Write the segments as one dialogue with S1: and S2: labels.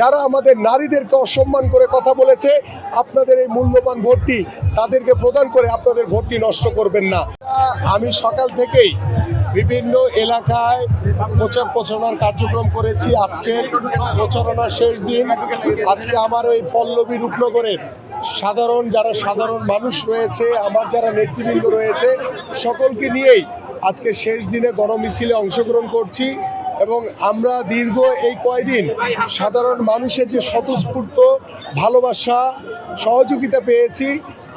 S1: যারা আমাদের নারীদেরকে অসম্মান করে কথা বলেছে, আপনাদের এই মূল্যবান ভোটটি তাদেরকে প্রদান করে আপনাদের ভোটটি নষ্ট করবেন না। আমি সকাল থেকেই বিভিন্ন এলাকায় প্রচারণার কার্যক্রম করেছি। আজকের প্রচারণার শেষ দিন। আজকে আমার ওই পল্লবী রূপনগরের সাধারণ মানুষ রয়েছে, আমার যারা নেতৃবৃন্দ রয়েছে, সকলকে নিয়েই আজকে শেষ দিনে গণমিছিলে অংশগ্রহণ করছি। এবং আমরা দীর্ঘ এই কয়দিন সাধারণ মানুষের যে স্বতঃস্ফূর্ত ভালোবাসা সহযোগিতা পেয়েছি,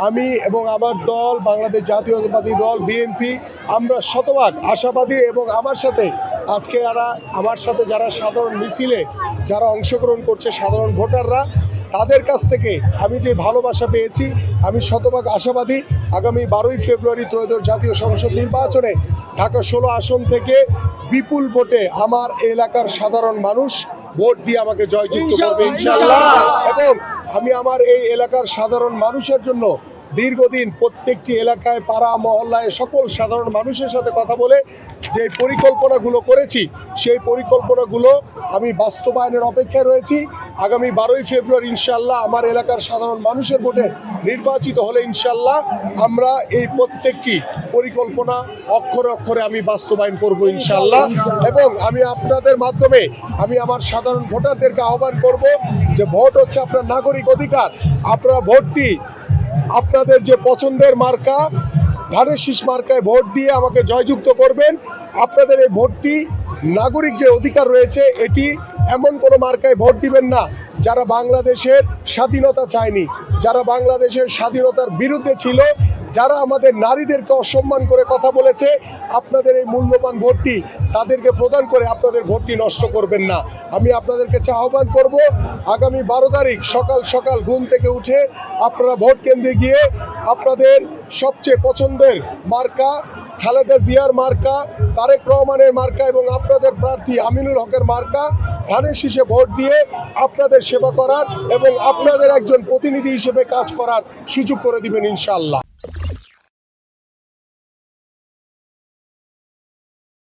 S1: আমি এবং আমার দল বাংলাদেশ জাতীয়তাবাদী দল বিএনপি আমরা শতভাগ আশাবাদী। এবং আমার সাথে যারা সাধারণ মিছিলে যারা অংশগ্রহণ করছে সাধারণ ভোটাররা, তাদের কাছ থেকে আমি যে ভালোবাসা পেয়েছি, আমি শতভাগ আশাবাদী আগামী 12ই ফেব্রুয়ারি ত্রয়োদশ জাতীয় সংসদ নির্বাচনে ঢাকা 16 আসন থেকে বিপুল ভোটে আমার এলাকার সাধারণ মানুষ ভোট দিয়ে আমাকে জয়যুক্ত করবে ইনশাআল্লাহ। এবং আমি আমার এই এলাকার সাধারণ মানুষের জন্য দীর্ঘদিন প্রত্যেকটি এলাকায় পাড়া মহল্লায় সকল সাধারণ মানুষের সাথে কথা বলে যে পরিকল্পনাগুলো করেছি, সেই পরিকল্পনাগুলো আমি বাস্তবায়নের অপেক্ষায় রয়েছি। আগামী 12ই ফেব্রুয়ারি ইনশাআল্লাহ আমার এলাকার সাধারণ মানুষের ভোটে নির্বাচিত হলে ইনশাআল্লাহ আমরা এই প্রত্যেকটি পরিকল্পনা অক্ষরে অক্ষরে আমি বাস্তবায়ন করব ইনশাআল্লাহ। এবং আমি আপনাদের মাধ্যমে আমি আমার সাধারণ ভোটারদেরকে আহ্বান করব যে ভোট হচ্ছে আপনার নাগরিক অধিকার। আপনারা ভোটটি আপনাদের যে পছন্দের মার্কা ধানের শীষ মার্কায় ভোট দিয়ে আমাকে জয়যুক্ত করবেন। আপনাদের এই ভোটটি নাগরিক যে অধিকার রয়েছে, এটি এমন কোনো মার্কায় ভোট দিবেন না যারা বাংলাদেশের স্বাধীনতা চায়নি, যারা বাংলাদেশের স্বাধীনতার বিরুদ্ধে ছিল, যারা আমাদের নারীদেরকে অসম্মান করে কথা বলেছে। আপনাদের এই মূল্যবান ভোটটি তাদেরকে প্রদান করে আপনাদের ভোটটি নষ্ট করবেন না। আমি আপনাদেরকে আহ্বান করব আগামী 12 তারিখ সকাল সকাল ঘুম থেকে উঠে আপনারা ভোট কেন্দ্রে গিয়ে আপনাদের সবচেয়ে পছন্দের মার্কা খালেদা জিয়ার মার্কা, তারেক রহমানের মার্কা এবং আপনাদের প্রার্থী আমিনুল হকের মার্কা ধানের শীষে ভোট দিয়ে আপনাদের সেবা করার এবং আপনাদের একজন প্রতিনিধি হিসেবে কাজ করার সুযোগ করে দিবেন ইনশাআল্লাহ।